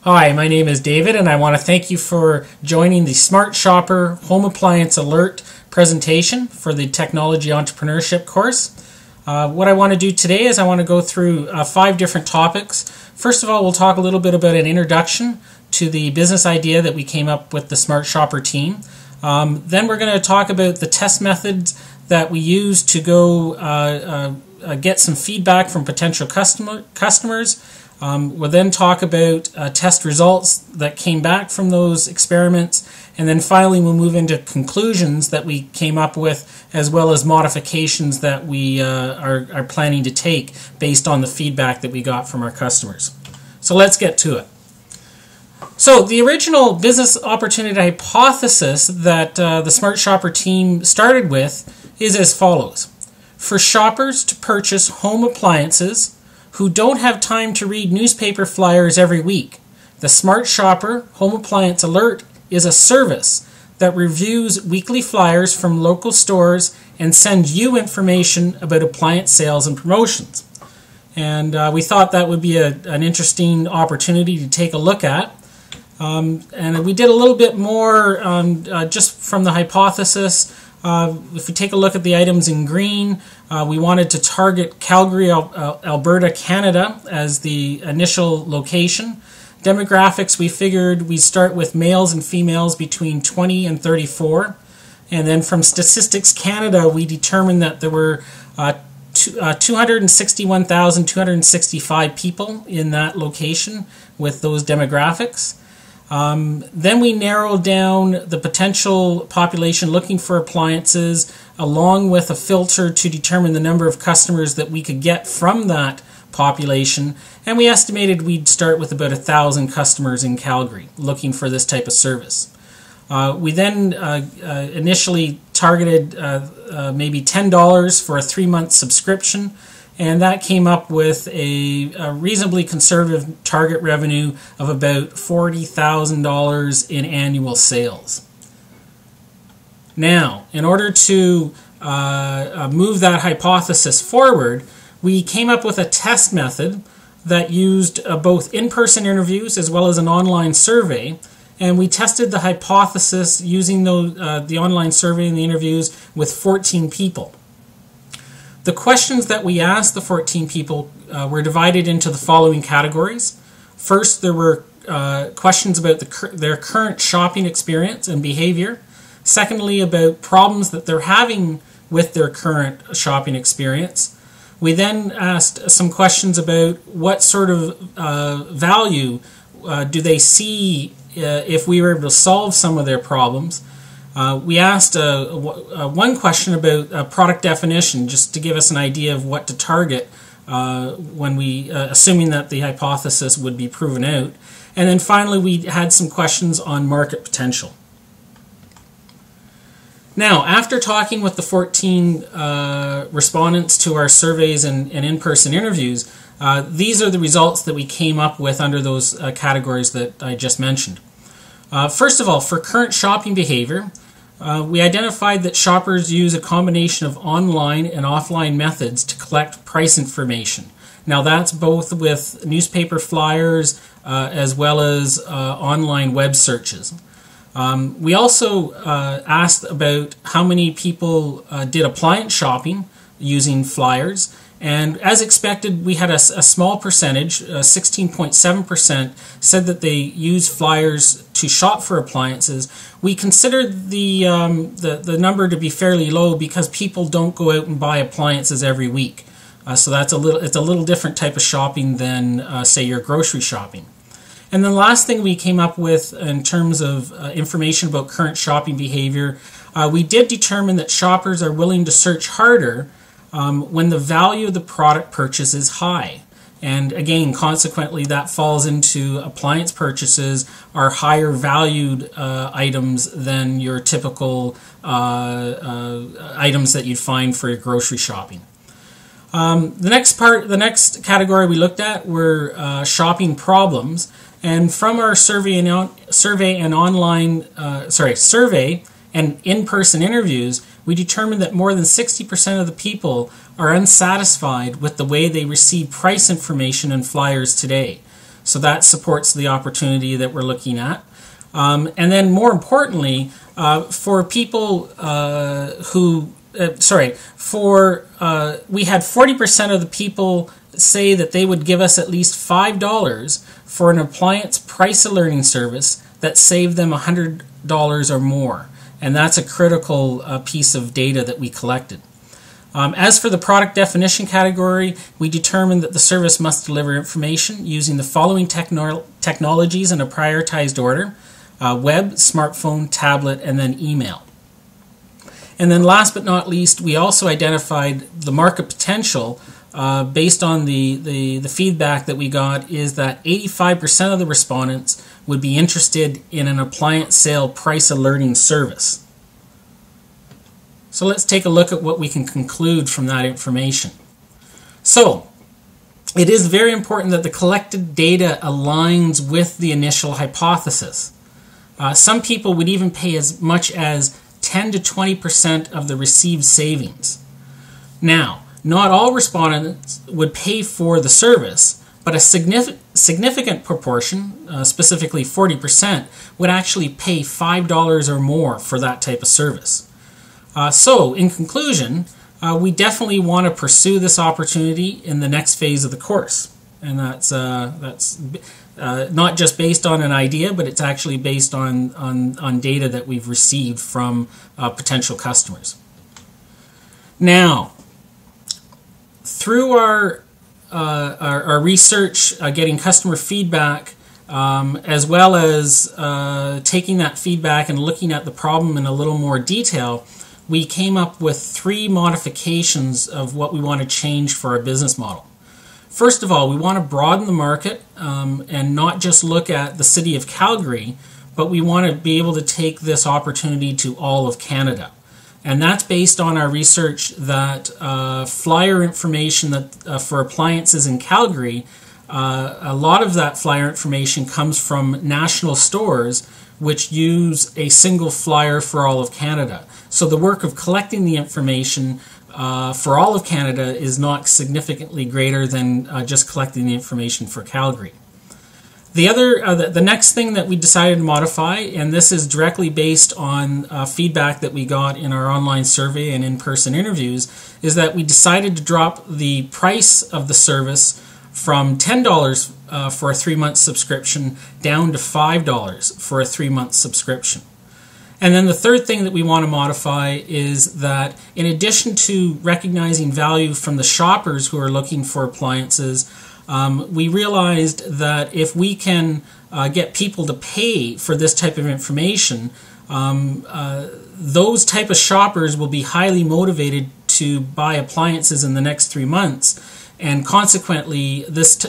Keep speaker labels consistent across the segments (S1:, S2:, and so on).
S1: Hi, my name is David, and I want to thank you for joining the Smart Shopper Home Appliance Alert presentation for the Technology Entrepreneurship course. What I want to do today is I want to go through 5 different topics. First of all, we'll talk a little bit about an introduction to the business idea that we came up with the Smart Shopper team. Then we're going to talk about the test methods that we use to go get some feedback from potential customers. We'll then talk about test results that came back from those experiments, and then finally we'll move into conclusions that we came up with, as well as modifications that we are planning to take based on the feedback that we got from our customers. So let's get to it. So the original business opportunity hypothesis that the Smart Shopper team started with is as follows. For shoppers to purchase home appliances who don't have time to read newspaper flyers every week, the Smart Shopper Home Appliance Alert is a service that reviews weekly flyers from local stores and sends you information about appliance sales and promotions. And we thought that would be an interesting opportunity to take a look at. And we did a little bit more just from the hypothesis. If we take a look at the items in green, we wanted to target Calgary, Alberta, Canada as the initial location. Demographics, we figured we'd start with males and females between 20 and 34. And then from Statistics Canada, we determined that there were 261,265 people in that location with those demographics. Then we narrowed down the potential population looking for appliances along with a filter to determine the number of customers that we could get from that population, and we estimated we'd start with about 1,000 customers in Calgary looking for this type of service. We then initially targeted maybe $10 for a 3-month subscription, and that came up with a reasonably conservative target revenue of about $40,000 in annual sales. Now, in order to move that hypothesis forward, we came up with a test method that used both in-person interviews as well as an online survey, and we tested the hypothesis using the online survey and the interviews with 14 people. The questions that we asked the 14 people were divided into the following categories. First, there were questions about their current shopping experience and behavior. Secondly, about problems that they're having with their current shopping experience. We then asked some questions about what sort of value do they see if we were able to solve some of their problems. We asked one question about product definition, just to give us an idea of what to target when we, assuming that the hypothesis would be proven out. And then finally, we had some questions on market potential. Now, after talking with the 14 respondents to our surveys and in-person interviews, these are the results that we came up with under those categories that I just mentioned. First of all, for current shopping behavior, we identified that shoppers use a combination of online and offline methods to collect price information. Now that's both with newspaper flyers as well as online web searches. We also asked about how many people did appliance shopping using flyers. And as expected, we had a small percentage, 16.7%, said that they use flyers to shop for appliances. We considered the number to be fairly low because people don't go out and buy appliances every week. So it's a little different type of shopping than, say, your grocery shopping. And then the last thing we came up with in terms of information about current shopping behavior, we did determine that shoppers are willing to search harder when the value of the product purchase is high. And again, consequently, that falls into appliance purchases are higher valued items than your typical items that you'd find for your grocery shopping. The next category we looked at were shopping problems. And from our survey and in-person interviews, we determined that more than 60% of the people are unsatisfied with the way they receive price information and flyers today. So that supports the opportunity that we're looking at. And then more importantly, for people we had 40% of the people say that they would give us at least $5 for an appliance price alerting service that saved them $100 or more. And that's a critical piece of data that we collected. As for the product definition category, we determined that the service must deliver information using the following technologies in a prioritized order: web, smartphone, tablet, and then email. And then last but not least, we also identified the market potential based on the feedback that we got is that 85% of the respondents would be interested in an appliance sale price alerting service. So let's take a look at what we can conclude from that information. So it is very important that the collected data aligns with the initial hypothesis. Some people would even pay as much as 10 to 20% of the received savings. Now, not all respondents would pay for the service, but a significant proportion, specifically 40%, would actually pay $5 or more for that type of service. So, in conclusion, we definitely want to pursue this opportunity in the next phase of the course. And that's not just based on an idea, but it's actually based on data that we've received from potential customers. Now, through our research, getting customer feedback, as well as taking that feedback and looking at the problem in a little more detail, we came up with 3 modifications of what we want to change for our business model. First of all, we want to broaden the market and not just look at the city of Calgary, but we want to be able to take this opportunity to all of Canada. And that's based on our research that flyer information that for appliances in Calgary, a lot of that flyer information comes from national stores which use a single flyer for all of Canada. So the work of collecting the information for all of Canada is not significantly greater than just collecting the information for Calgary. The next thing that we decided to modify, and this is directly based on feedback that we got in our online survey and in-person interviews, is that we decided to drop the price of the service from $10 for a 3-month subscription down to $5 for a 3-month subscription. And then the third thing that we want to modify is that in addition to recognizing value from the shoppers who are looking for appliances, we realized that if we can get people to pay for this type of information, those type of shoppers will be highly motivated to buy appliances in the next 3 months. And consequently, this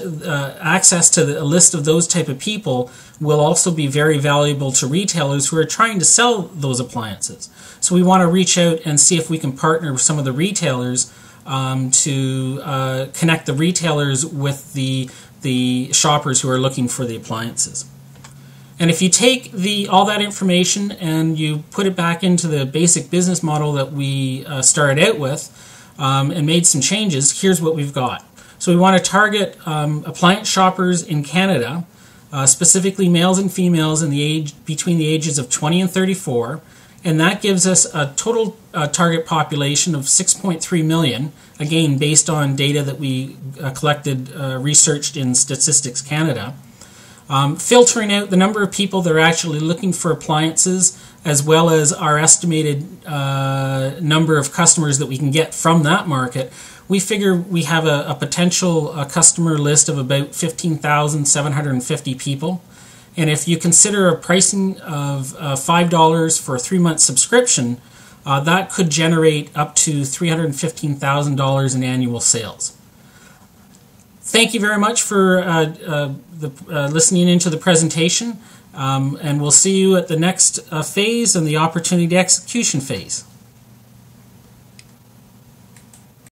S1: access to a list of those type of people will also be very valuable to retailers who are trying to sell those appliances. So we want to reach out and see if we can partner with some of the retailers to connect the retailers with the shoppers who are looking for the appliances. And if you take all that information and you put it back into the basic business model that we started out with and made some changes, here's what we've got. So we want to target appliance shoppers in Canada, specifically males and females between the ages of 20 and 34. And that gives us a total target population of 6.3 million, again, based on data that we collected, researched in Statistics Canada. Filtering out the number of people that are actually looking for appliances, as well as our estimated number of customers that we can get from that market, we figure we have a potential customer list of about 15,750 people. And if you consider a pricing of $5 for a 3-month subscription, that could generate up to $315,000 in annual sales. Thank you very much for listening into the presentation, and we'll see you at the next phase and the opportunity execution phase.